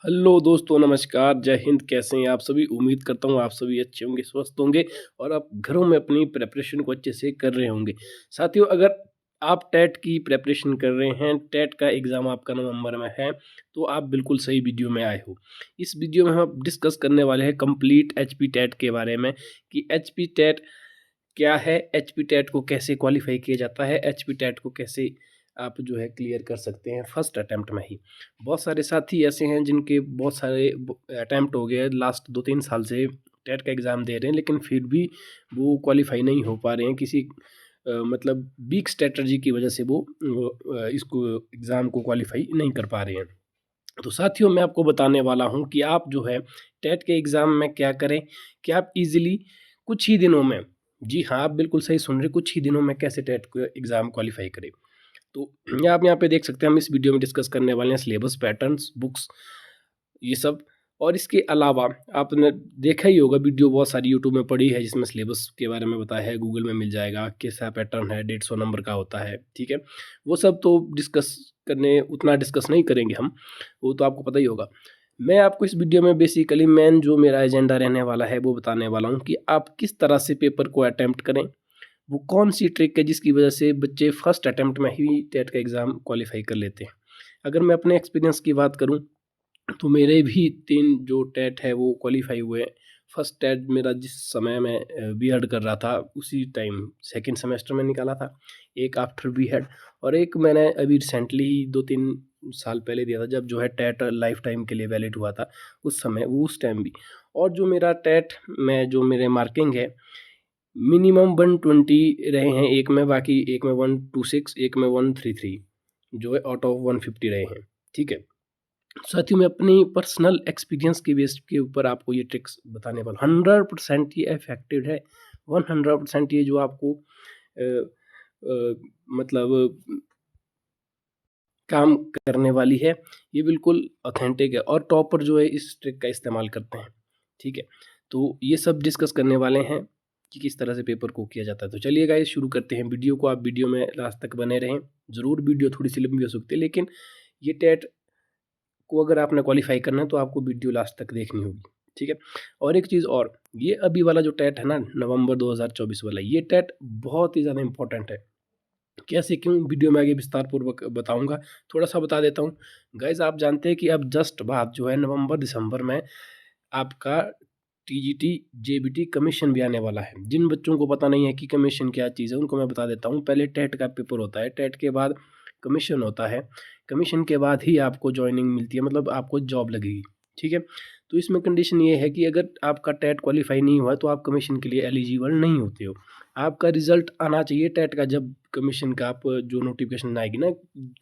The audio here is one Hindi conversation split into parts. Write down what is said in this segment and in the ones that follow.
हेलो दोस्तों, नमस्कार, जय हिंद। कैसे हैं आप सभी? उम्मीद करता हूँ आप सभी अच्छे होंगे, स्वस्थ होंगे और आप घरों में अपनी प्रिपरेशन को अच्छे से कर रहे होंगे। साथियों, अगर आप टेट की प्रिपरेशन कर रहे हैं, टेट का एग्ज़ाम आपका नवंबर में है, तो आप बिल्कुल सही वीडियो में आए हो। इस वीडियो में हम डिस्कस करने वाले हैं कंप्लीट एचपी टेट के बारे में कि एचपी टेट क्या है, एचपी टेट को कैसे क्वालिफाई किया जाता है, एचपी टेट को कैसे आप जो है क्लियर कर सकते हैं फर्स्ट अटेम्प्ट में ही। बहुत सारे साथी ऐसे हैं जिनके बहुत सारे अटेम्प्ट हो गए, लास्ट 2-3 साल से टेट का एग्ज़ाम दे रहे हैं, लेकिन फिर भी वो क्वालिफाई नहीं हो पा रहे हैं किसी मतलब वीक स्ट्रेटजी की वजह से वो इसको एग्ज़ाम को क्वालिफाई नहीं कर पा रहे हैं। तो साथियों, मैं आपको बताने वाला हूँ कि आप जो है टेट के एग्ज़ाम में क्या करें कि आप इजीली कुछ ही दिनों में, जी हाँ, आप बिल्कुल सही सुन रहे, कुछ ही दिनों में कैसे टेट को एग्ज़ाम क्वालिफाई करें। तो ये आप यहाँ पे देख सकते हैं, हम इस वीडियो में डिस्कस करने वाले हैं सिलेबस, पैटर्न्स, बुक्स, ये सब। और इसके अलावा आपने देखा ही होगा, वीडियो बहुत सारी यूट्यूब में पड़ी है जिसमें सिलेबस के बारे में बताया है, गूगल में मिल जाएगा, कैसा पैटर्न है, 150 नंबर का होता है, ठीक है। वो सब तो डिस्कस करने, उतना डिस्कस नहीं करेंगे हम, वो तो आपको पता ही होगा। मैं आपको इस वीडियो में बेसिकली मेन जो मेरा एजेंडा रहने वाला है वो बताने वाला हूँ कि आप किस तरह से पेपर को अटेम्प्ट करें, वो कौन सी ट्रिक है जिसकी वजह से बच्चे फर्स्ट अटेम्प्ट में ही टेट का एग्ज़ाम क्वालिफाई कर लेते हैं। अगर मैं अपने एक्सपीरियंस की बात करूं, तो मेरे भी 3 जो टेट है वो क्वालिफाई हुए। फर्स्ट टेट मेरा जिस समय मैं बीएड कर रहा था उसी टाइम सेकंड सेमेस्टर में निकाला था, एक आफ्टर बीएड, और एक मैंने अभी रिसेंटली ही 2-3 साल पहले दिया था, जब जो है टेट लाइफ टाइम के लिए वैलिड हुआ था उस समय, वो उस टाइम भी। और जो मेरा टेट में जो मेरे मार्किंग है, मिनिमम 120 रहे हैं एक में, बाकी एक में 126, एक में 133, जो है आउट ऑफ 150 रहे हैं, ठीक है। साथ ही मैं अपनी पर्सनल एक्सपीरियंस के बेस के ऊपर आपको ये ट्रिक्स बताने वाला हूँ। 100% ये इफेक्टिव है, 100% ये जो आपको अ, मतलब काम करने वाली है, ये बिल्कुल ऑथेंटिक है, और टॉपर जो है इस ट्रिक का इस्तेमाल करते हैं, ठीक है। तो ये सब डिस्कस करने वाले हैं कि किस तरह से पेपर को किया जाता है। तो चलिए गाइस, शुरू करते हैं वीडियो को। आप वीडियो में लास्ट तक बने रहें। ज़रूर, वीडियो थोड़ी सी लंबी हो सकती है, लेकिन ये टेट को अगर आपने क्वालिफाई करना है तो आपको वीडियो लास्ट तक देखनी होगी, ठीक है। और एक चीज़ और, ये अभी वाला जो टेट है ना, नवंबर 2024 वाला, ये टेट बहुत ही ज़्यादा इंपॉर्टेंट है। कैसे, क्यों, वीडियो में आगे विस्तार पूर्वक बताऊंगा। थोड़ा सा बता देता हूँ गाइज, आप जानते हैं कि अब जस्ट बाद जो है नवंबर दिसंबर में आपका टीजीटी जेबीटी कमीशन भी आने वाला है। जिन बच्चों को पता नहीं है कि कमीशन क्या चीज़ है, उनको मैं बता देता हूँ। पहले टेट का पेपर होता है, टेट के बाद कमीशन होता है, कमीशन के बाद ही आपको ज्वाइनिंग मिलती है, मतलब आपको जॉब लगेगी, ठीक है। तो इसमें कंडीशन ये है कि अगर आपका टेट क्वालिफाई नहीं हुआ तो आप कमीशन के लिए एलिजिबल नहीं होते हो। आपका रिजल्ट आना चाहिए टेट का, जब कमीशन का आप जो नोटिफिकेशन आएगी ना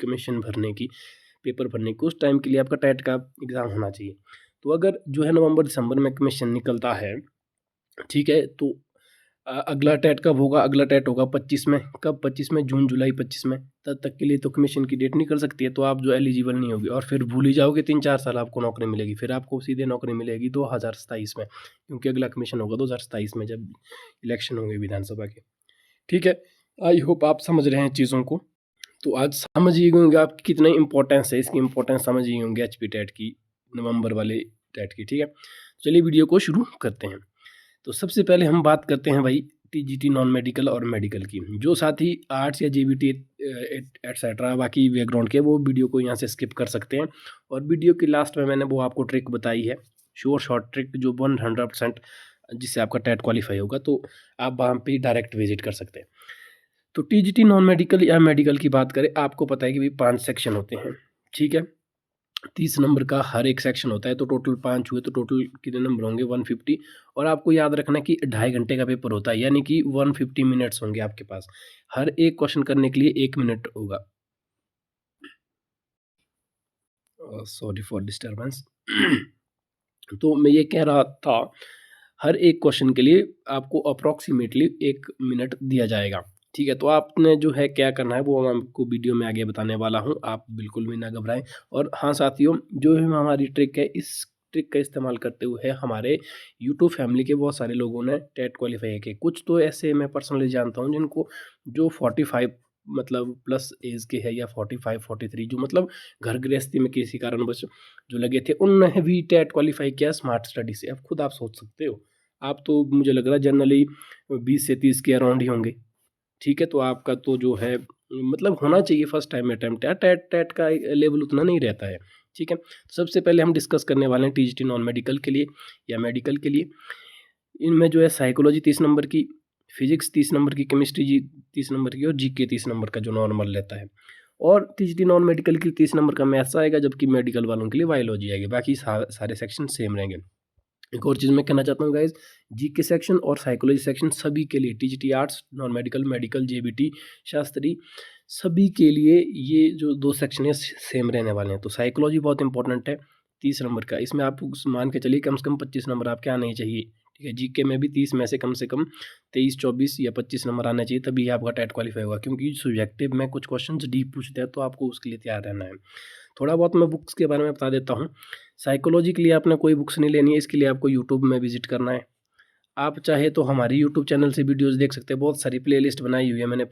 कमीशन भरने की, पेपर भरने की, उस टाइम के लिए आपका टेट का एग्ज़ाम होना चाहिए। तो अगर जो है नवंबर दिसंबर में कमीशन निकलता है, ठीक है, तो अगला टेट कब होगा? अगला टेट होगा 25 में। कब? 25 में, जून जुलाई 25 में। तब तक के लिए तो कमीशन की डेट निकल सकती है, तो आप जो एलिजिबल नहीं होगी, और फिर भूल ही जाओगे 3-4 साल आपको नौकरी मिलेगी। फिर आपको सीधे नौकरी मिलेगी 2027 में, क्योंकि अगला कमीशन होगा 2027 में, जब इलेक्शन होंगे विधानसभा के, ठीक है। आई होप आप समझ रहे हैं चीज़ों को। तो आज समझ ही होंगे आप कितनी इंपॉर्टेंस है, इसकी इंपॉर्टेंस समझ ही होंगे एचपी टेट की, नवंबर वाले टेट की, ठीक है। चलिए वीडियो को शुरू करते हैं। तो सबसे पहले हम बात करते हैं भाई टीजीटी नॉन मेडिकल और मेडिकल की। जो साथी आर्ट्स या जेबीटी एटसेट्रा बाकी बैकग्राउंड के, वो वीडियो को यहाँ से स्किप कर सकते हैं। और वीडियो की लास्ट में मैंने वो आपको ट्रिक बताई है, श्योर शॉर्ट ट्रिक, जो 100% जिससे आपका टेट क्वालिफाई होगा, तो आप वहाँ पे डायरेक्ट विजिट कर सकते हैं। तो टीजीटी नॉन मेडिकल या मेडिकल की बात करें, आपको पता है कि भाई 5 सेक्शन होते हैं, ठीक है। 30 नंबर का हर एक सेक्शन होता है, तो टोटल 5 हुए, तो टोटल कितने नंबर होंगे? 150। और आपको याद रखना कि 2.5 घंटे का पेपर होता है, यानी कि 150 मिनट्स होंगे आपके पास। हर एक क्वेश्चन करने के लिए 1 मिनट होगा। Sorry for disturbance. तो मैं ये कह रहा था, हर एक क्वेश्चन के लिए आपको अप्रॉक्सीमेटली 1 मिनट दिया जाएगा, ठीक है। तो आपने जो है क्या करना है वो मैं आपको वीडियो में आगे बताने वाला हूँ, आप बिल्कुल भी ना घबराएं। और हाँ साथियों, जो है हमारी ट्रिक है, इस ट्रिक का इस्तेमाल करते हुए हमारे यूट्यूब फैमिली के बहुत सारे लोगों ने टेट क्वालिफाई किए। कुछ तो ऐसे मैं पर्सनली जानता हूँ जिनको जो 45 मतलब प्लस एज के है या 45 43 जो मतलब घर गृहस्थी में किसी कारणवश जो लगे थे, उन्होंने भी टेट क्वालिफाई किया स्मार्ट स्टडी से। अब खुद आप सोच सकते हो, आप तो मुझे लग रहा है जनरली 20 से 30 के अराउंड ही होंगे, ठीक है। तो आपका तो जो है मतलब होना चाहिए फर्स्ट टाइम अटैम्प्ट, या टेट टेट का लेवल उतना नहीं रहता है, ठीक है। सबसे पहले हम डिस्कस करने वाले हैं टीजीटी नॉन मेडिकल के लिए या मेडिकल के लिए। इनमें जो है साइकोलॉजी 30 नंबर की, फिजिक्स 30 नंबर की, केमिस्ट्री जी 30 नंबर की और जीके 30 नंबर का जो नॉर्मल रहता है। और टीजीटी नॉन मेडिकल के लिए 30 नंबर का मैथ्स आएगा, जबकि मेडिकल वालों के लिए बायोलॉजी आएगी। बाकी सारे सेक्शन सेम रहेंगे। एक और चीज़ मैं कहना चाहता हूँ गाइज, जीके सेक्शन और साइकोलॉजी सेक्शन सभी के लिए, TGT arts, non medical, medical, JBT, Shastri, सभी के लिए ये जो 2 सेक्शन है सेम रहने वाले हैं। तो साइकोलॉजी बहुत इंपॉर्टेंट है 30 नंबर का, इसमें आप मान के चलिए कम से कम 25 नंबर आपके आने ही चाहिए, ठीक है। जीके में भी 30 में से कम 23 24 या 25 नंबर आने चाहिए, तभी आपका टेट क्वालिफाई होगा। क्योंकि सब्जेक्टिव में कुछ क्वेश्चन डीप पूछते हैं, तो आपको उसके लिए तैयार रहना है। थोड़ा बहुत मैं बुक्स के बारे में बता देता हूँ। साइकोलॉजी के लिए आपने कोई बुक्स नहीं लेनी है, इसके लिए आपको यूट्यूब में विजिट करना है। आप चाहे तो हमारी यूट्यूब चैनल से वीडियोस देख सकते हैं, बहुत सारी प्लेलिस्ट बनाई हुई है मैंने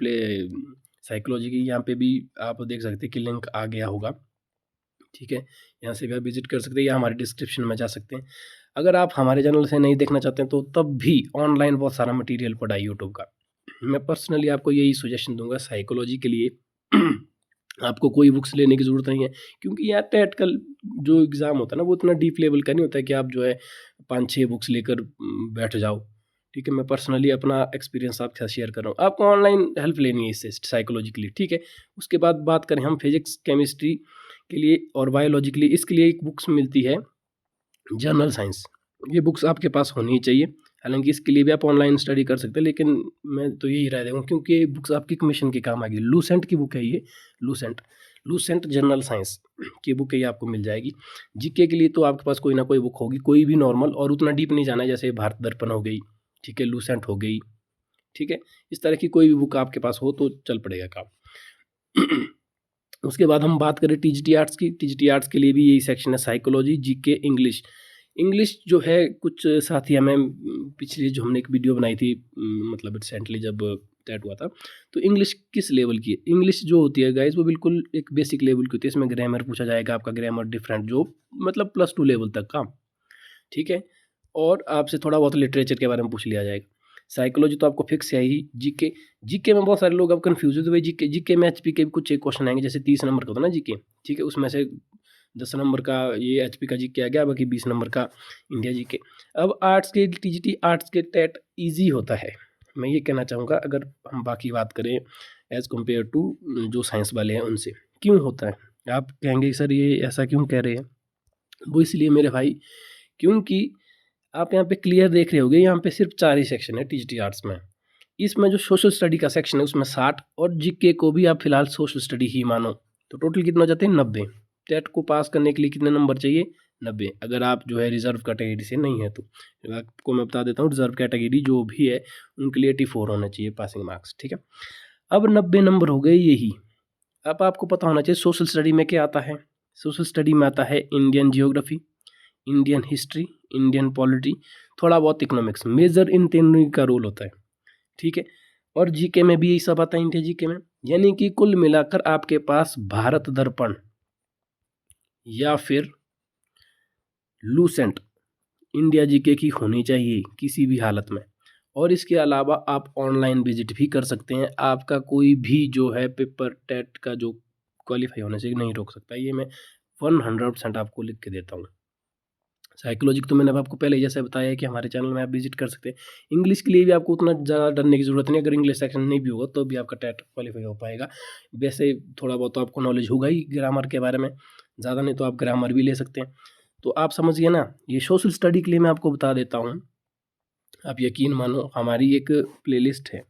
साइकोलॉजी की, यहाँ पे भी आप देख सकते हैं कि लिंक आ गया होगा, ठीक है। यहाँ से भी आप विजिट कर सकते हैं या हमारे डिस्क्रिप्शन में जा सकते हैं। अगर आप हमारे चैनल से नहीं देखना चाहते हैं तो तब भी ऑनलाइन बहुत सारा मटीरियल पड़ा है यूट्यूब का। मैं पर्सनली आपको यही सजेशन दूंगा साइकोलॉजी के लिए आपको कोई बुक्स लेने की ज़रूरत नहीं है, क्योंकि यार टेट का जो एग्ज़ाम होता है ना, वो इतना डीप लेवल का नहीं होता है कि आप जो है 5-6 बुक्स लेकर बैठ जाओ, ठीक है। मैं पर्सनली अपना एक्सपीरियंस आपके साथ शेयर कर रहा हूँ। आपको ऑनलाइन हेल्प लेनी है इससे साइकोलॉजी के लिए, ठीक है। उसके बाद बात करें हम फिजिक्स, केमिस्ट्री के लिए और बायोलॉजी के लिए, इसके लिए एक बुक्स मिलती है जनरल साइंस। ये बुक्स आपके पास होनी ही चाहिए। हालांकि इसके लिए भी आप ऑनलाइन स्टडी कर सकते हैं, लेकिन मैं तो यही राय दूँगा क्योंकि ये बुक्स आपकी कमीशन के काम आएगी। लूसेंट की बुक है ये, लूसेंट जनरल साइंस की बुक है, ये आपको मिल जाएगी। जीके के लिए तो आपके पास कोई ना कोई बुक होगी, कोई भी नॉर्मल, और उतना डीप नहीं जाना है, जैसे भारत दर्पण हो गई, ठीक है, लूसेंट हो गई, ठीक है। इस तरह की कोई भी बुक आपके पास हो तो चल पड़ेगा काम। उसके बाद हम बात करें टीजीटी आर्ट्स की। टीजीटी आर्ट्स के लिए भी यही सेक्शन है, साइकोलॉजी, जीके, इंग्लिश। इंग्लिश जो है कुछ साथी हमें पिछली जो हमने एक वीडियो बनाई थी मतलब रिसेंटली जब टेट हुआ था, तो इंग्लिश किस लेवल की है? इंग्लिश जो होती है गाइज वो बिल्कुल एक बेसिक लेवल की होती है। इसमें ग्रामर पूछा जाएगा, आपका ग्रामर डिफरेंट जो मतलब +2 लेवल तक का, ठीक है। और आपसे थोड़ा बहुत लिटरेचर के बारे में पूछ लिया जाएगा। साइकोलॉजी तो आपको फिक्स है ही। जीके, जीके में बहुत सारे लोग अब कन्फ्यूज होते हैं, जीके में एचपी के भी कुछ एक क्वेश्चन आएंगे, जैसे 30 नंबर का होता है ना जीके, ठीक है। उसमें से 10 नंबर का ये एचपी का जीके आ गया, बाकी 20 नंबर का इंडिया जीके। अब आर्ट्स के टीजीटी आर्ट्स के टेट ईजी होता है, मैं ये कहना चाहूँगा, अगर हम बाकी बात करें एज़ कम्पेयर टू जो साइंस वाले हैं उनसे। क्यों होता है? आप कहेंगे सर ये ऐसा क्यों कह रहे हैं? वो इसलिए मेरे भाई, क्योंकि आप यहाँ पे क्लियर देख रहे होगे, यहाँ पे सिर्फ 4 ही सेक्शन है टीजीटी आर्ट्स में। इसमें जो सोशल स्टडी का सेक्शन है उसमें 60, और जीके को भी आप फिलहाल सोशल स्टडी ही मानो, तो टोटल कितना हो जाते हैं 90। टेट को पास करने के लिए कितने नंबर चाहिए? 90। अगर आप जो है रिजर्व कैटेगरी से नहीं है तो आपको मैं बता देता हूँ, रिजर्व कैटेगरी जो भी है उनके लिए 84 होना चाहिए पासिंग मार्क्स, ठीक है। अब 90 नंबर हो गए यही। अब आपको पता होना चाहिए सोशल स्टडी में क्या आता है। सोशल स्टडी में आता है Indian geography, Indian history, Indian polity, थोड़ा बहुत इकोनॉमिक्स। मेजर इन तीनों का रोल होता है, ठीक है। और जीके में भी यही सब आता है, इंडिया जीके में। यानी कि कुल मिलाकर आपके पास भारत दर्पण या फिर लूसेंट इंडिया जीके की होनी चाहिए किसी भी हालत में। और इसके अलावा आप ऑनलाइन विजिट भी कर सकते हैं, आपका कोई भी जो है पेपर टेट का जो क्वालिफाई होने से नहीं रोक सकता, ये मैं 100% आपको लिख के देता हूँ। साइकोलॉजी तो मैंने आपको पहले जैसे बताया है कि हमारे चैनल में आप विजिट कर सकते हैं। इंग्लिश के लिए भी आपको उतना ज़्यादा डरने की ज़रूरत नहीं, अगर इंग्लिश सेक्शन नहीं भी होगा तो भी आपका टेट क्वालिफाई हो पाएगा। वैसे थोड़ा बहुत तो आपको नॉलेज होगा ही ग्रामर के बारे में, ज़्यादा नहीं तो आप ग्रामर भी ले सकते हैं। तो आप समझिए ना, ये सोशल स्टडी के लिए मैं आपको बता देता हूँ, आप यकीन मानो हमारी एक प्लेलिस्ट है,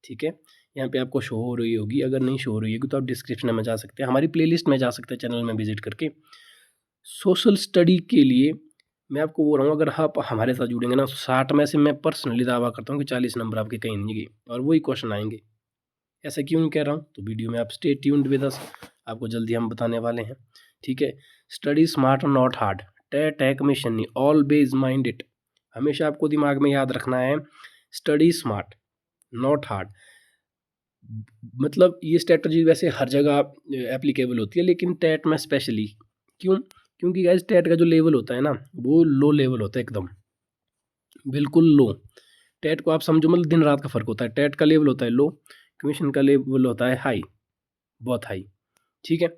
ठीक है। यहाँ पे आपको शो हो रही होगी, अगर नहीं शो हो रही होगी तो आप डिस्क्रिप्शन में जा सकते हैं, हमारी प्लेलिस्ट में जा सकते हैं, चैनल में विजिट करके। सोशल स्टडी के लिए मैं आपको बोल रहा हूँ, अगर आप हमारे साथ जुड़ेंगे ना, 60 में से मैं पर्सनली दावा करता हूँ कि 40 नंबर आपके कहीं नहीं गए और वही क्वेश्चन आएंगे। ऐसा क्यों कह रहा हूँ? तो वीडियो में आप स्टे ट्यून्ड विद अस, आपको जल्दी हम बताने वाले हैं, ठीक है। Study smart not hard, take mission नहीं, ऑलवेज माइंड इट। हमेशा आपको दिमाग में याद रखना है, स्टडी स्मार्ट नॉट हार्ड। मतलब ये स्ट्रेटजी वैसे हर जगह एप्लीकेबल होती है, लेकिन टेट में स्पेशली क्यों? क्योंकि गाइस टेट का जो लेवल होता है ना, वो लो लेवल होता है एकदम, बिल्कुल लो। टेट को आप समझो मतलब दिन रात का फ़र्क होता है। टेट का लेवल होता है लो, कमीशन का लेवल होता है हाई, बहुत हाई, ठीक है।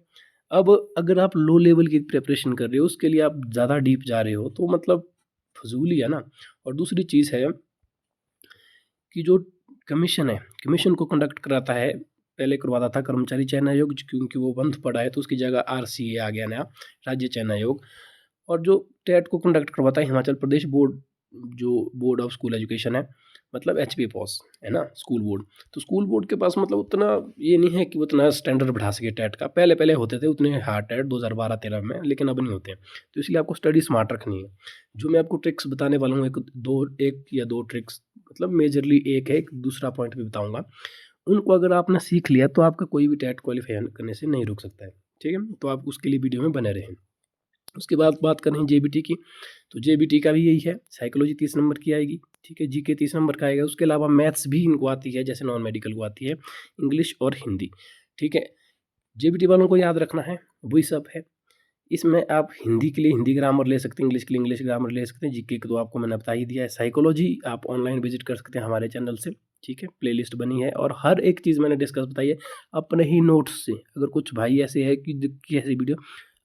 अब अगर आप लो लेवल की प्रिपरेशन कर रहे हो, उसके लिए आप ज़्यादा डीप जा रहे हो, तो मतलब फजूल ही है ना। और दूसरी चीज़ है कि जो कमीशन है, कमीशन को कंडक्ट कराता है, पहले करवाता था कर्मचारी चयन आयोग, क्योंकि वो बंद पड़ा है तो उसकी जगह आरसीए आ गया नया, राज्य चयन आयोग। और जो टेट को कंडक्ट करवाता है हिमाचल प्रदेश बोर्ड, जो बोर्ड ऑफ स्कूल एजुकेशन है, मतलब एचपी पॉस है ना, स्कूल बोर्ड। तो स्कूल बोर्ड के पास मतलब उतना ये नहीं है कि वो उतना स्टैंडर्ड बढ़ा सके टेट का। पहले पहले होते थे उतने हार्ड टेट 2012-13 में, लेकिन अब नहीं होते हैं। तो इसलिए आपको स्टडी स्मार्ट रखनी है। जो मैं आपको ट्रिक्स बताने वाला हूँ, एक या दो ट्रिक्स, मतलब मेजरली एक है, एक दूसरा पॉइंट भी बताऊंगा। उनको अगर आपने सीख लिया तो आपका कोई भी टेट क्वालिफाई करने से नहीं रुक सकता है, ठीक है। तो आप उसके लिए वीडियो में बने रहें। उसके बाद बात करें जेबीटी की, तो जेबीटी का भी यही है, साइकोलॉजी 30 नंबर की आएगी, ठीक है। जीके 30 नंबर का आएगा। उसके अलावा मैथ्स भी इनको आती है, जैसे नॉन मेडिकल को आती है, इंग्लिश और हिंदी, ठीक है। जेबीटी वालों को याद रखना है वही सब है। इसमें आप हिंदी के लिए हिंदी ग्रामर ले सकते हैं, इंग्लिश के लिए इंग्लिश ग्रामर ले सकते हैं। जीके को तो आपको मैंने बता ही दिया है। साइकोलॉजी आप ऑनलाइन विजिट कर सकते हैं हमारे चैनल से, ठीक है। प्लेलिस्ट बनी है और हर एक चीज़ मैंने डिस्कस बताई है अपने ही नोट्स से। अगर कुछ भाई ऐसे है कि ऐसी वीडियो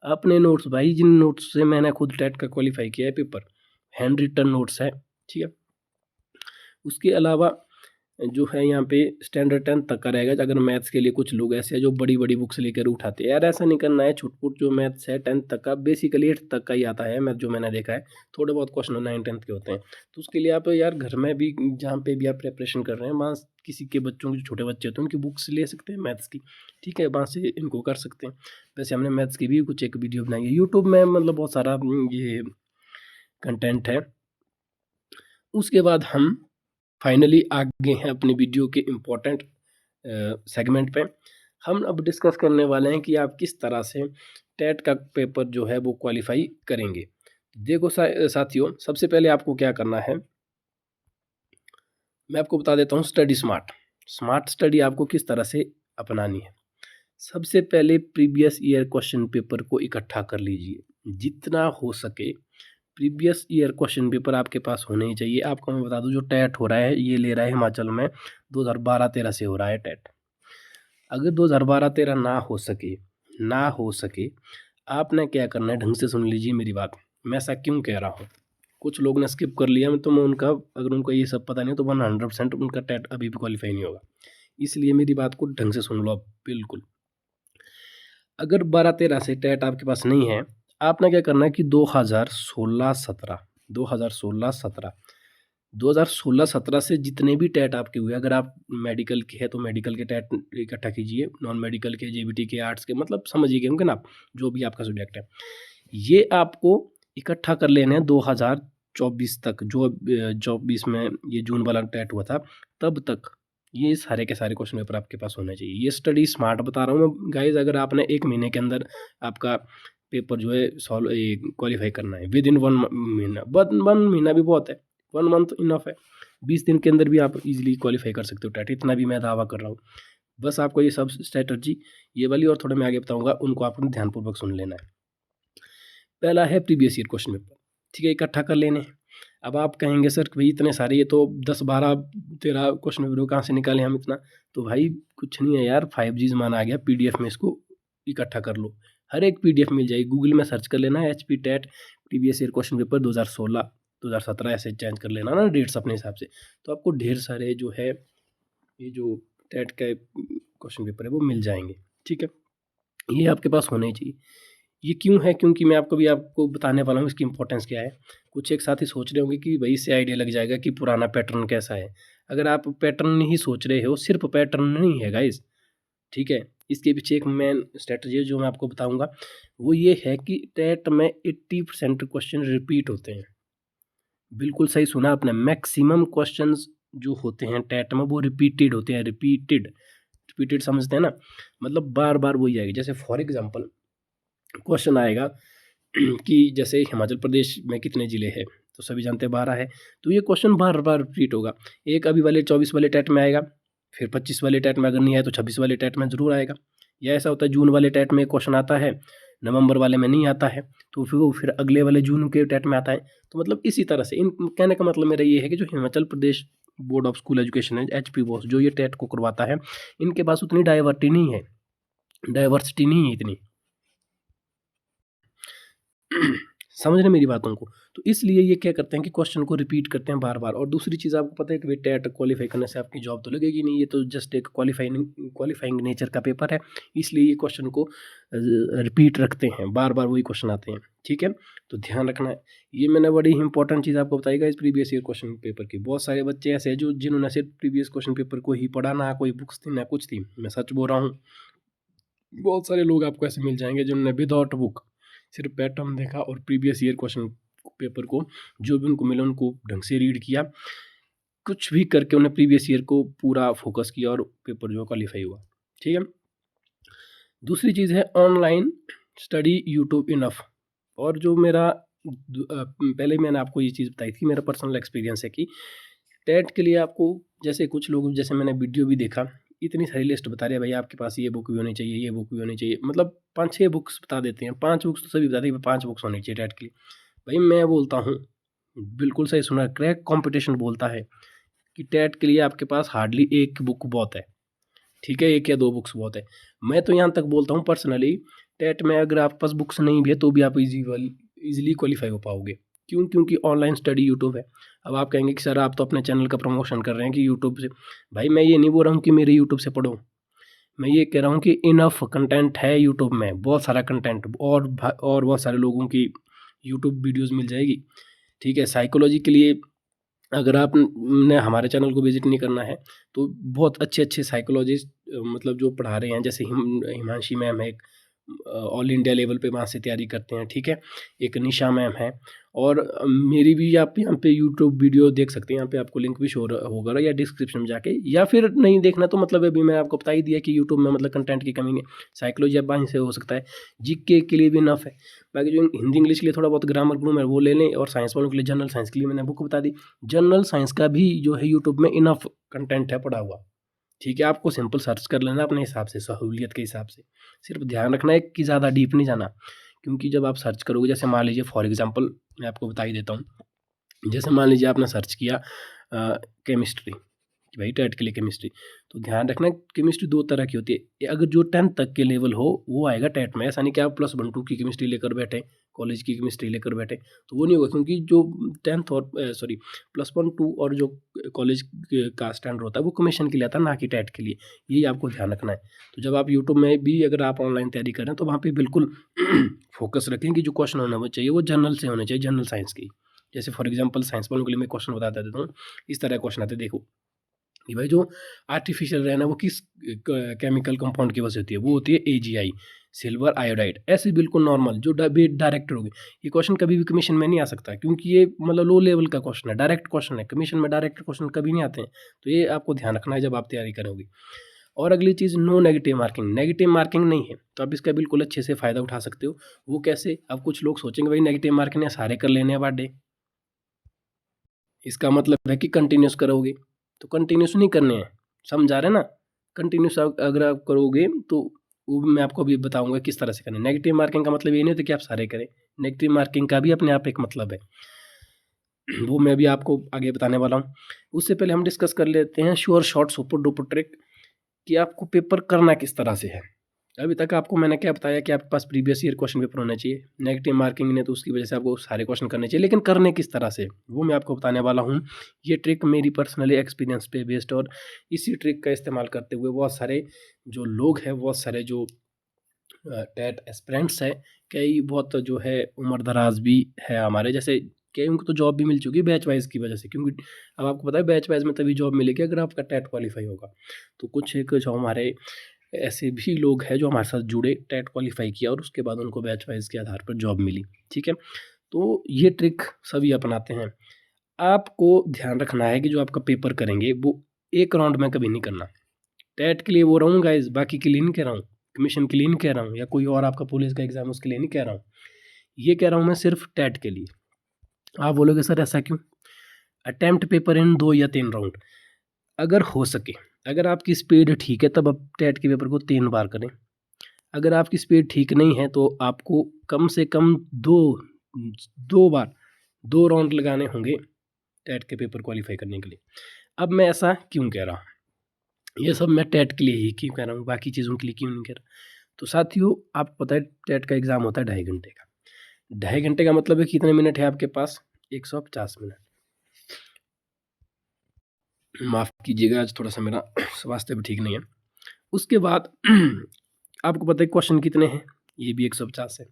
अपने नोट्स, भाई जिन नोट्स से मैंने खुद टेट का क्वालिफाई किया है पेपर, हैंड रिटन नोट्स है, ठीक है। उसके अलावा जो है यहाँ पे स्टैंडर्ड 10 तक का रहेगा। अगर मैथ्स के लिए कुछ लोग ऐसे हैं जो बड़ी बड़ी बुक्स लेकर उठाते हैं, यार ऐसा नहीं करना है। छुटपुट जो मैथ्स है 10th तक का, बेसिकली 8th तक का ही आता है मैथ, जो मैंने देखा है। थोड़े बहुत क्वेश्चन 9-10th के होते हैं। तो उसके लिए आप यार घर में भी, जहाँ पे भी आप प्रिपरेशन कर रहे हैं, वहाँ किसी के बच्चों के, जो छोटे बच्चे होते हैं, उनकी बुक्स ले सकते हैं मैथ्स की, ठीक है। वहाँ से इनको कर सकते हैं। वैसे हमने मैथ्स की भी कुछ एक वीडियो बनाई है यूट्यूब में, मतलब बहुत सारा ये कंटेंट है। उसके बाद हम फाइनली आगे हैं अपनी वीडियो के इम्पोर्टेंट सेगमेंट पे। हम अब डिस्कस करने वाले हैं कि आप किस तरह से टेट का पेपर जो है वो क्वालिफाई करेंगे। देखो साथियों, सबसे पहले आपको क्या करना है, मैं आपको बता देता हूँ। स्टडी स्मार्ट, स्मार्ट स्टडी आपको किस तरह से अपनानी है। सबसे पहले प्रीवियस ईयर क्वेश्चन पेपर को इकट्ठा कर लीजिए, जितना हो सके। प्रीवियस ईयर क्वेश्चन पेपर आपके पास होने ही चाहिए। आपको मैं बता दूं, जो टेट हो रहा है, ये ले रहा है हिमाचल में 2012-13 से हो रहा है टेट। अगर 2012-13 ना हो सके, आपने क्या करना है, ढंग से सुन लीजिए मेरी बात। मैं ऐसा क्यों कह रहा हूँ, कुछ लोग ने स्किप कर लिया, तो मैं उनका, अगर उनको ये सब पता नहीं हो, तो 100% उनका टेट अभी भी क्वालिफाई नहीं होगा। इसलिए मेरी बात को ढंग से सुन लो आप, बिल्कुल। अगर 12-13 से टेट आपके पास नहीं है, आपने क्या करना है कि 2016-17 से जितने भी टेट आपके हुए, अगर आप मेडिकल के हैं तो मेडिकल के टेट इकट्ठा कीजिए, नॉन मेडिकल के, जेबीटी के, आर्ट्स के, मतलब समझिए होंगे ना आप, जो भी आपका सब्जेक्ट है, ये आपको इकट्ठा कर लेने हैं 2024 तक। जो 24 में ये जून वाला टेट हुआ था, तब तक ये सारे के सारे क्वेश्चन पेपर आपके पास होने चाहिए। ये स्टडी स्मार्ट बता रहा हूँ मैं गाइज। अगर आपने 1 महीने के अंदर आपका पेपर जो है सॉल्व क्वालिफाई करना है, विद इन 1 महीना, 1 महीना भी बहुत है, 1 मंथ इनफ है। 20 दिन के अंदर भी आप इजीली क्वालिफाई कर सकते हो टेट, इतना भी मैं दावा कर रहा हूँ। बस आपको ये सब स्ट्रेटजी, ये वाली और थोड़े मैं आगे बताऊँगा, उनको आपने ध्यानपूर्वक सुन लेना है। पहला है प्रीवियस ईयर क्वेश्चन पेपर, ठीक है, इकट्ठा कर लेने। अब आप कहेंगे सर भाई इतने सारे, ये तो 10-12-13 क्वेश्चन पेपर कहाँ से निकालें हम इतना। तो भाई कुछ नहीं है यार, 5G ज़माना आ गया, PDF में इसको इकट्ठा कर लो। हर एक PDF मिल जाएगी, गूगल में सर्च कर लेना है HP TET previous year question paper 2016 2017, ऐसे चेंज कर लेना ना डेट्स अपने हिसाब से। तो आपको ढेर सारे जो है ये जो टेट का क्वेश्चन पेपर है वो मिल जाएंगे, ठीक है। ये आपके पास होने ही चाहिए। ये क्यों है, क्योंकि मैं आपको बताने वाला हूँ इसकी इंपॉर्टेंस क्या है। कुछ एक साथी सोच रहे होंगे कि भाई इससे आइडिया लग जाएगा कि पुराना पैटर्न कैसा है। अगर आप पैटर्न नहीं सोच रहे हो, सिर्फ पैटर्न नहीं है गाइस, ठीक है। इसके पीछे एक मेन स्ट्रेटजी है जो मैं आपको बताऊंगा, वो ये है कि टेट में 80% क्वेश्चन रिपीट होते हैं। बिल्कुल सही सुना आपने, मैक्सिमम क्वेश्चंस जो होते हैं टेट में वो रिपीटेड होते हैं। रिपीटेड समझते हैं ना, मतलब बार बार वही आएगी। जैसे फॉर एग्जांपल क्वेश्चन आएगा कि जैसे हिमाचल प्रदेश में कितने ज़िले हैं, तो सभी जानते हैं 12 है। तो ये क्वेश्चन बार बार रिपीट होगा। एक अभी वाले 24 वाले टेट में आएगा, फिर 25 वाले टेट में अगर नहीं आया तो 26 वाले टेट में ज़रूर आएगा। या ऐसा होता है जून वाले टेट में क्वेश्चन आता है, नवंबर वाले में नहीं आता है, तो फिर अगले वाले जून के टेट में आता है। तो मतलब इसी तरह से इन कहने का मतलब मेरा ये है कि जो Himachal Pradesh board of school education है, HP बोस, जो ये टेट को करवाता है, इनके पास उतनी डाइवर्सिटी नहीं है इतनी। समझ रहे हैं मेरी बातों को? तो इसलिए ये क्या करते हैं कि क्वेश्चन को रिपीट करते हैं बार बार। और दूसरी चीज़ आपको पता है कि भाई टेट क्वालिफाई करने से आपकी जॉब तो लगेगी नहीं, ये तो जस्ट एक क्वालिफाइंग नेचर का पेपर है, इसलिए ये क्वेश्चन को रिपीट रखते हैं, बार बार वही क्वेश्चन आते हैं। ठीक है, तो ध्यान रखना है। ये मैंने बड़ी इंपॉर्टेंट चीज़ आपको बताई इस प्रीवियस ईयर क्वेश्चन पेपर की। बहुत सारे बच्चे ऐसे हैं जिन्होंने सिर्फ प्रीवियस क्वेश्चन पेपर को ही पढ़ा, ना कोई बुक्स थी ना कुछ थी, मैं सच बोल रहा हूँ। बहुत सारे लोग आपको ऐसे मिल जाएंगे जिन्होंने विदाउट बुक सिर्फ पैटर्न देखा और प्रीवियस ईयर क्वेश्चन पेपर को जो भी उनको मिला उनको ढंग से रीड किया, कुछ भी करके उन्हें प्रीवियस ईयर को पूरा फोकस किया और पेपर जो क्वालिफाई हुआ। ठीक है, दूसरी चीज़ है ऑनलाइन स्टडी यूट्यूब इनफ। और जो मेरा पहले मैंने आपको ये चीज़ बताई थी, मेरा पर्सनल एक्सपीरियंस है कि टेट के लिए आपको जैसे कुछ लोग, जैसे मैंने वीडियो भी देखा, इतनी सारी लिस्ट बता रहे हैं भाई आपके पास ये बुक भी होनी चाहिए, ये बुक भी होनी चाहिए, मतलब 5-6 बुक्स बता देते हैं, 5 बुक्स तो सभी बताते हैं 5 बुक्स होनी चाहिए टेट के लिए। भाई मैं बोलता हूँ, बिल्कुल सही सुना, क्रैक कंपटीशन बोलता है कि टेट के लिए आपके पास हार्डली एक बुक बहुत है। ठीक है, 1 या 2 बुक्स बहुत है। मैं तो यहाँ तक बोलता हूँ पर्सनली, टेट में अगर आपके पास बुक्स नहीं भी है तो भी आप ईजिली क्वालिफाई हो पाओगे। क्यों? क्योंकि ऑनलाइन स्टडी यूट्यूब है। अब आप कहेंगे कि सर आप तो अपने चैनल का प्रमोशन कर रहे हैं कि यूट्यूब से। भाई मैं ये नहीं बोल रहा हूँ कि मेरे यूट्यूब से पढ़ो, मैं ये कह रहा हूँ कि इनफ कंटेंट है यूट्यूब में, बहुत सारा कंटेंट, और बहुत सारे लोगों की यूट्यूब वीडियोज़ मिल जाएगी। ठीक है, साइकोलॉजी के लिए अगर आपने हमारे चैनल को विजिट नहीं करना है तो बहुत अच्छे अच्छे साइकोलॉजिस्ट मतलब जो पढ़ा रहे हैं, जैसे हिमांशी मैम है, एक ऑल इंडिया लेवल पे वहाँ से तैयारी करते हैं। ठीक है, एक निशा मैम है, और मेरी भी आप यहाँ पे यूट्यूब वीडियो देख सकते हैं, यहाँ पे आपको लिंक भी शो होगा या डिस्क्रिप्शन में जाके, या फिर नहीं देखना तो मतलब अभी मैं आपको बता ही दिया कि यूट्यूब में मतलब कंटेंट की कमी नहीं। साइकोलॉजी अब वहीं से हो सकता है, जीके के लिए भी इनफ है। बाकी जो हिंदी इंग्लिश के लिए थोड़ा बहुत ग्रामर ग्रूमर वो ले लें, और साइंस वालों के लिए जनरल साइंस के लिए मैंने बुक बता दी। जनरल साइंस का भी जो है यूट्यूब में इनफ कंटेंट है पड़ा हुआ। ठीक है, आपको सिंपल सर्च कर लेना अपने हिसाब से, सहूलियत के हिसाब से। सिर्फ ध्यान रखना है कि ज़्यादा डीप नहीं जाना, क्योंकि जब आप सर्च करोगे, जैसे मान लीजिए फॉर एग्जांपल मैं आपको बता ही देता हूँ, जैसे मान लीजिए आपने सर्च किया केमिस्ट्री, भाई टेट के लिए केमिस्ट्री, तो ध्यान रखना केमिस्ट्री 2 तरह की होती है। अगर जो 10th तक के लेवल हो वो आएगा टेट में, ऐसा नहीं कि आप +1-2 की केमिस्ट्री लेकर बैठे, कॉलेज की केमिस्ट्री लेकर बैठे, तो वो नहीं होगा, क्योंकि जो 10th और +1-2 और जो कॉलेज का स्टैंडर्ड होता है वो कमीशन के लिए आता है, ना कि टेट के लिए। यही आपको ध्यान रखना है। तो जब आप यूट्यूब में भी अगर आप ऑनलाइन तैयारी कर रहे हैं तो वहाँ पर बिल्कुल फोकस रखें कि जो क्वेश्चन होना चाहिए वो जनरल से होने चाहिए, जनरल साइंस की। जैसे फॉर एग्जाम्पल साइंस वालों के लिए मैं क्वेश्चन बताता देता हूँ, इस तरह क्वेश्चन आते, देखो कि भाई जो आर्टिफिशियल रहना वो किस केमिकल कंपाउंड की वजह से होती है, वो होती है AgI, सिल्वर आयोडाइड। ऐसे बिल्कुल नॉर्मल जो डायरेक्ट होगी, ये क्वेश्चन कभी भी कमीशन में नहीं आ सकता, क्योंकि ये मतलब लो लेवल का क्वेश्चन है, डायरेक्ट क्वेश्चन है, कमीशन में डायरेक्ट क्वेश्चन कभी नहीं आते हैं। तो ये आपको ध्यान रखना है जब आप तैयारी करोगे। और अगली चीज़, no negative marking. Negative marking नहीं है तो आप इसका बिल्कुल अच्छे से फ़ायदा उठा सकते हो। वो कैसे? अब कुछ लोग सोचेंगे भाई नेगेटिव मार्किंग है, सारे कर लेने हैं बर्थडे, इसका मतलब है कि कंटिन्यूस करोगे, तो कंटिन्यूस नहीं करने हैं, समझा रहे ना? कंटिन्यूस अगर आप करोगे तो वो मैं आपको अभी बताऊंगा किस तरह से करना है। नेगेटिव मार्किंग का मतलब ये नहीं होता कि आप सारे करें, नेगेटिव मार्किंग का भी अपने आप एक मतलब है, वो मैं भी आपको आगे बताने वाला हूँ। उससे पहले हम डिस्कस कर लेते हैं sure shot super duper trick, कि आपको पेपर करना किस तरह से है। अभी तक आपको मैंने क्या बताया कि आपके पास प्रीवियस ईयर क्वेश्चन पेपर होना चाहिए, नेगेटिव मार्किंग ने तो उसकी वजह से आपको सारे क्वेश्चन करने चाहिए, लेकिन करने किस तरह से वो मैं आपको बताने वाला हूँ। ये ट्रिक मेरी पर्सनली एक्सपीरियंस पे बेस्ड, और इसी ट्रिक का इस्तेमाल करते हुए बहुत सारे जो लोग हैं, बहुत सारे जो टेट एस्पिरेंट्स हैं, कई बहुत जो है उम्र दराज भी है हमारे जैसे, कई उनको तो जॉब भी मिल चुकी है बैच वाइज की वजह से, क्योंकि अब आपको पता है बैच वाइज में तभी जॉब मिलेगी अगर आपका टेट क्वालिफाई होगा। तो कुछ एक जो हमारे ऐसे भी लोग हैं जो हमारे साथ जुड़े, टेट क्वालिफाई किया और उसके बाद उनको बैच वाइज के आधार पर जॉब मिली। ठीक है, तो ये ट्रिक सभी अपनाते हैं। आपको ध्यान रखना है कि जो आपका पेपर करेंगे वो एक राउंड में कभी नहीं करना। टेट के लिए वो रहूँ गाइस, बाकी के लिए नहीं कह रहा हूँ, कमीशन के लिए नहीं कह रहा हूँ, या कोई और आपका पुलिस का एग्जाम उसके लिए नहीं कह रहा हूँ, ये कह रहा हूँ मैं सिर्फ टेट के लिए। आप बोलोगे सर ऐसा क्यों? अटेम्प्ट पेपर इन 2 या 3 राउंड, अगर हो सके अगर आपकी स्पीड ठीक है तब आप टेट के पेपर को 3 बार करें। अगर आपकी स्पीड ठीक नहीं है तो आपको कम से कम दो बार 2 राउंड लगाने होंगे टेट के पेपर क्वालिफाई करने के लिए। अब मैं ऐसा क्यों कह रहा हूँ, ये सब मैं टेट के लिए ही क्यों कह रहा हूँ, बाकी चीज़ों के लिए क्यों नहीं कह रहा। तो साथियों, आपको पता है टेट का एग्ज़ाम होता है 2.5 घंटे का। 2.5 घंटे का मतलब है कितने मिनट है आपके पास? 150 मिनट। माफ़ कीजिएगा, आज थोड़ा सा मेरा स्वास्थ्य भी ठीक नहीं है। उसके बाद आपको पता है क्वेश्चन कितने हैं? ये भी 150 है,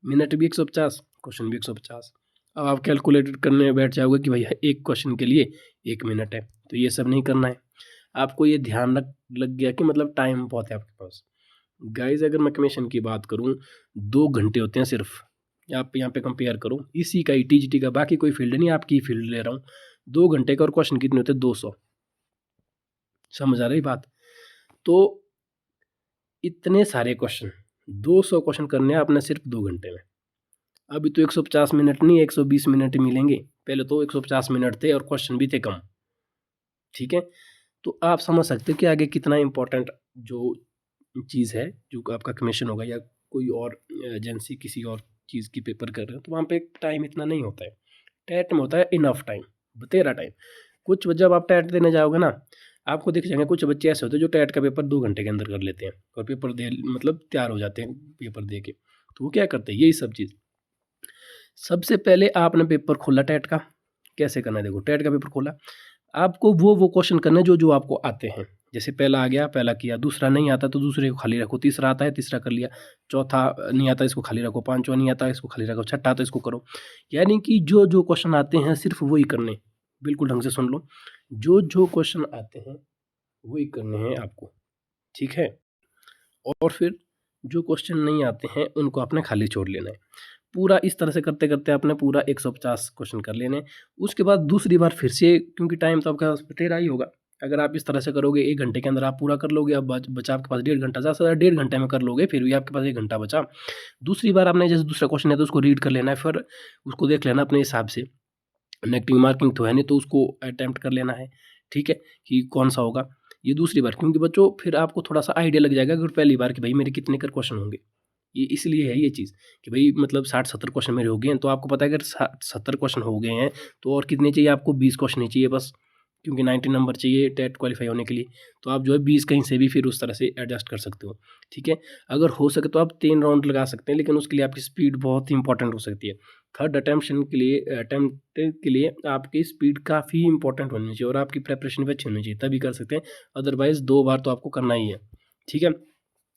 मिनट भी 150, क्वेश्चन भी 150। अब आप कैलकुलेट करने बैठ जाओगे कि भाई एक क्वेश्चन के लिए 1 मिनट है, तो ये सब नहीं करना है। आपको ये ध्यान लग गया कि मतलब टाइम बहुत है आपके पास। गाइज, अगर मैं कमीशन की बात करूँ 2 घंटे होते हैं सिर्फ। आप यहाँ पे कंपेयर करो, इसी का टीजीटी का, बाकी कोई फील्ड नहीं, आपकी फील्ड ले रहा हूँ। 2 घंटे का और क्वेश्चन कितने होते हैं? 200। समझ आ रही बात? तो इतने सारे क्वेश्चन, 200 क्वेश्चन करने हैं आपने सिर्फ 2 घंटे में। अभी तो 150 मिनट नहीं 120 मिनट मिलेंगे, पहले तो 150 मिनट थे और क्वेश्चन भी थे कम। ठीक है, तो आप समझ सकते हो कि आगे कितना इम्पोर्टेंट जो चीज़ है, जो आपका कमीशन होगा या कोई और एजेंसी किसी और चीज़ की पेपर कर रहे हो, तो वहाँ पे टाइम इतना नहीं होता है। टेट में होता है इनफ टाइम, बतेरा टाइम। कुछ जब आप टेट देने जाओगे ना, आपको दिख जाएंगे कुछ बच्चे ऐसे होते हैं जो टेट का पेपर 2 घंटे के अंदर कर लेते हैं और पेपर दे मतलब तैयार हो जाते हैं पेपर दे के। तो वो क्या करते हैं, यही सब चीज़। सबसे पहले आपने पेपर खोला टेट का, कैसे करना है देखो। टेट का पेपर खोला, आपको वो क्वेश्चन करने जो आपको आते हैं। जैसे पहला आ गया, पहला किया, दूसरा नहीं आता तो दूसरे को खाली रखो, तीसरा आता है तीसरा कर लिया, चौथा नहीं आता इसको खाली रखो, पांचवा नहीं आता इसको खाली रखो, छठा आता इसको करो। यानी कि जो क्वेश्चन आते हैं सिर्फ वही करने। बिल्कुल ढंग से सुन लो, जो क्वेश्चन आते हैं वही करने हैं आपको, ठीक है। और फिर जो क्वेश्चन नहीं आते हैं उनको आपने खाली छोड़ लेना है। पूरा इस तरह से करते करते आपने पूरा 150 क्वेश्चन कर लेने। उसके बाद दूसरी बार फिर से, क्योंकि टाइम तो आपका तेरा ही होगा, अगर आप इस तरह से करोगे 1 घंटे के अंदर आप पूरा कर लोगे। अब बचा आपके पास 1.5 घंटा, ज़्यादा से ज़्यादा 1.5 घंटे में कर लोगे, फिर भी आपके पास 1 घंटा बचा। दूसरी बार आपने जैसे दूसरा क्वेश्चन है तो उसको रीड कर लेना है, फिर उसको देख लेना अपने हिसाब से। नेगेटिव मार्किंग तो है नहीं तो उसको अटेम्प्ट कर लेना है, ठीक है, कि कौन सा होगा। ये दूसरी बार, क्योंकि बच्चों फिर आपको थोड़ा सा आइडिया लग जाएगा अगर पहली बार कि भाई मेरे कितने कर क्वेश्चन होंगे। ये इसलिए है ये चीज़ कि भाई मतलब 60-70 क्वेश्चन मेरे हो गए हैं, तो आपको पता है अगर 70 क्वेश्चन हो गए हैं तो और कितने चाहिए आपको? 20 क्वेश्चन ही चाहिए बस, क्योंकि 90 नंबर चाहिए टेट क्वालिफाई होने के लिए। तो आप जो है 20 कहीं से भी फिर उस तरह से एडजस्ट कर सकते हो, ठीक है। अगर हो सके तो आप 3 राउंड लगा सकते हैं, लेकिन उसके लिए आपकी स्पीड बहुत ही इंपॉर्टेंट हो सकती है। थर्ड अटेम्प्ट के लिए आपकी स्पीड काफ़ी इंपॉर्टेंट होनी चाहिए और आपकी प्रेपरेशन भी अच्छी होनी चाहिए, तभी कर सकते हैं। अदरवाइज़ 2 बार तो आपको करना ही है, ठीक है।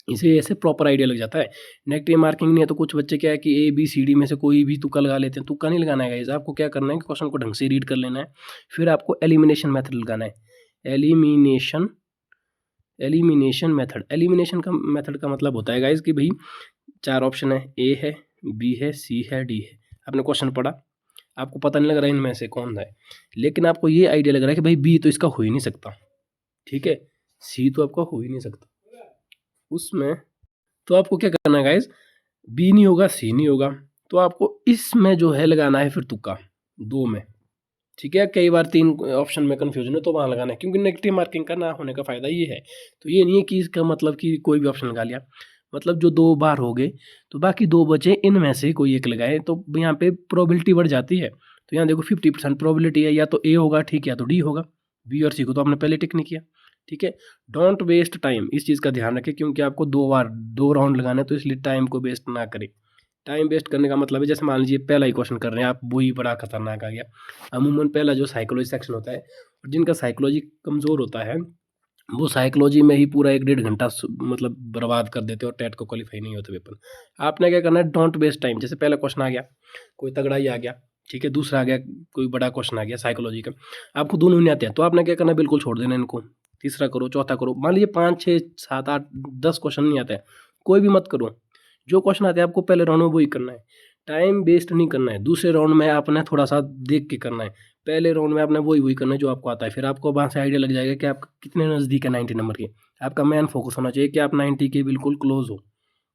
इसे ऐसे प्रॉपर आइडिया लग जाता है। नेगेटिव मार्किंग नहीं है तो कुछ बच्चे क्या है कि ए बी सी डी में से कोई भी तुक्का लगा लेते हैं। तुक्का नहीं लगाना है गाइस, आपको क्या करना है कि क्वेश्चन को ढंग से रीड कर लेना है, फिर आपको एलिमिनेशन मेथड लगाना है। एलिमिनेशन मेथड का मतलब होता है गाइस कि भाई 4 ऑप्शन है, ए है, बी है, सी है, डी है। आपने क्वेश्चन पढ़ा, आपको पता नहीं लग रहा इनमें से कौन है, लेकिन आपको ये आइडिया लग रहा है कि भाई बी तो इसका हो ही नहीं सकता, ठीक है, सी तो आपका हो ही नहीं सकता उसमें। तो आपको क्या करना है गाइस, बी नहीं होगा, सी नहीं होगा, तो आपको इसमें जो है लगाना है फिर तुक्का 2 में, ठीक है। कई बार 3 ऑप्शन में कन्फ्यूजन है तो वहाँ लगाना है, क्योंकि नेगेटिव मार्किंग का ना होने का फ़ायदा ये है। तो ये नहीं है कि इसका मतलब कि कोई भी ऑप्शन लगा लिया, मतलब जो 2 बार हो गए तो बाकी 2 बचे, इनमें से कोई एक लगाए तो यहाँ पे प्रोबेबिलिटी बढ़ जाती है। तो यहाँ देखो 50% प्रोबेबिलिटी है, या तो ए होगा ठीक है, या तो डी होगा। बी और सी को तो आपने पहले टिक नहीं किया, ठीक है। डोंट वेस्ट टाइम, इस चीज़ का ध्यान रखें, क्योंकि आपको 2 राउंड लगाना है, तो इसलिए टाइम को वेस्ट ना करें। टाइम वेस्ट करने का मतलब है, जैसे मान लीजिए पहला ही क्वेश्चन कर रहे हैं आप, वही बड़ा खतरनाक आ गया। अमूमन पहला जो साइकोलॉजी सेक्शन होता है, और जिनका साइकोलॉजी कमज़ोर होता है वो साइकोलॉजी में ही पूरा 1-1.5 घंटा मतलब बर्बाद कर देते हैं और टेट को क्वालिफाई नहीं होते पेपर। आपने क्या करना है, डोंट वेस्ट टाइम। जैसे पहला क्वेश्चन आ गया, कोई तगड़ा ही आ गया, ठीक है, दूसरा आ गया, कोई बड़ा क्वेश्चन आ गया साइकोलॉजी का, आपको दोनों नहीं आते हैं, तो आपने क्या करना है, बिल्कुल छोड़ देना इनको, तीसरा करो, चौथा करो। मान लीजिए 5, 6, 7, 8, 10 क्वेश्चन नहीं आते हैं, कोई भी मत करो, जो क्वेश्चन आते हैं आपको पहले राउंड में वही करना है। टाइम वेस्ट नहीं करना है, दूसरे राउंड में आपने थोड़ा सा देख के करना है, पहले राउंड में आपने वही करना है जो आपको आता है। फिर आपको वहाँ से आइडिया लग जाएगा कि आप कितने नज़दीक है 90 नंबर के। आपका मेन फोकस होना चाहिए कि आप 90 के बिल्कुल क्लोज हो,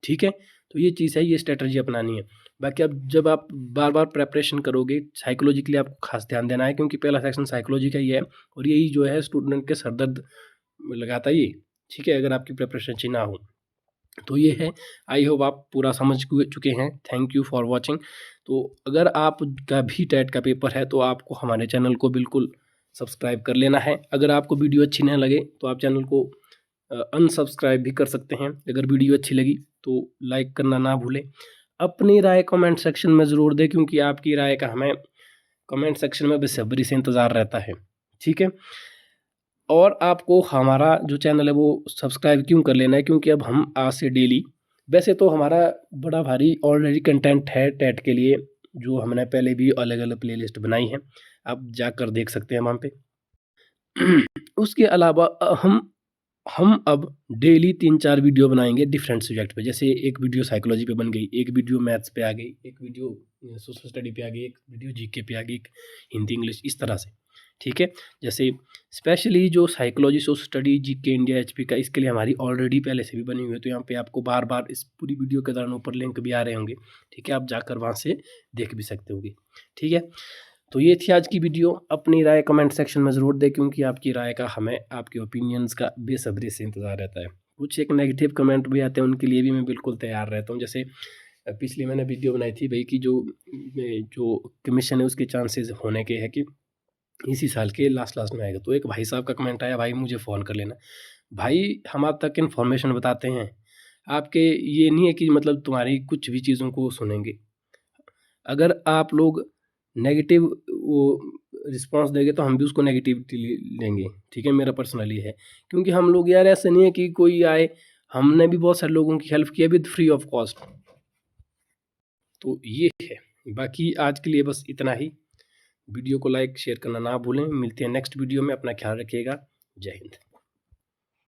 ठीक है। तो ये चीज़ है, ये स्ट्रेटजी अपनानी है। बाकी अब जब आप बार बार प्रेपरेशन करोगे साइकोलॉजी के लिए, आपको खास ध्यान देना है, क्योंकि पहला सेक्शन साइकोलॉजी का ही है और यही जो है स्टूडेंट के सरदर्द लगाता ये, ठीक है, अगर आपकी प्रिपरेशन अच्छी ना हो तो ये है। आई होप आप पूरा समझ चुके हैं। Thank you for watching. तो अगर आपका भी टेट का पेपर है तो आपको हमारे चैनल को बिल्कुल सब्सक्राइब कर लेना है। अगर आपको वीडियो अच्छी ना लगे तो आप चैनल को अनसब्सक्राइब भी कर सकते हैं। अगर वीडियो अच्छी लगी तो लाइक करना ना भूलें। अपनी राय कमेंट सेक्शन में ज़रूर दें, क्योंकि आपकी राय का हमें कमेंट सेक्शन में बेसब्री से इंतज़ार रहता है, ठीक है। और आपको हमारा जो चैनल है वो सब्सक्राइब क्यों कर लेना है, क्योंकि अब हम आज से डेली, वैसे तो हमारा बड़ा भारी ऑलरेडी कंटेंट है टेट के लिए, जो हमने पहले भी अलग अलग प्लेलिस्ट बनाई है, आप जाकर देख सकते हैं वहाँ पे। उसके अलावा हम अब डेली 3-4 वीडियो बनाएंगे डिफरेंट सब्जेक्ट पे। जैसे एक वीडियो साइकोलॉजी पे बन गई, एक वीडियो मैथ्स पे आ गई, एक वीडियो सोशल स्टडी पे आ गई, एक वीडियो जीके पे आ गई, एक हिंदी इंग्लिश, इस तरह से, ठीक है। जैसे स्पेशली जो psychology social study GK India HP का, इसके लिए हमारी ऑलरेडी पहले से भी बनी हुई है, तो यहाँ पे आपको बार बार इस पूरी वीडियो के दौरान ऊपर लिंक भी आ रहे होंगे, ठीक है, आप जाकर वहाँ से देख भी सकते होंगे, ठीक है। तो ये थी आज की वीडियो। अपनी राय कमेंट सेक्शन में ज़रूर दें, क्योंकि आपकी राय का हमें आपके ओपिनियंस का बेसब्री से इंतज़ार रहता है। कुछ एक नेगेटिव कमेंट भी आते हैं, उनके लिए भी मैं बिल्कुल तैयार रहता हूँ। जैसे पिछली मैंने वीडियो बनाई थी भाई कि जो कमीशन है उसके चांसेस होने के हैं कि इसी साल के लास्ट में आएगा। तो एक भाई साहब का कमेंट आया, भाई मुझे फ़ोन कर लेना। भाई हम आप तक इन्फॉर्मेशन बताते हैं, आपके ये नहीं है कि मतलब तुम्हारी कुछ भी चीज़ों को सुनेंगे। अगर आप लोग नेगेटिव वो रिस्पॉन्स देंगे तो हम भी उसको नेगेटिविटी लेंगे, ठीक है, मेरा पर्सनली है। क्योंकि हम लोग यार ऐसा नहीं है कि कोई आए, हमने भी बहुत सारे लोगों की हेल्प किया विद फ्री ऑफ कॉस्ट। तो ये है, बाकी आज के लिए बस इतना ही। वीडियो को लाइक शेयर करना ना भूलें। मिलते हैं नेक्स्ट वीडियो में, अपना ख्याल रखिएगा। जय हिंद।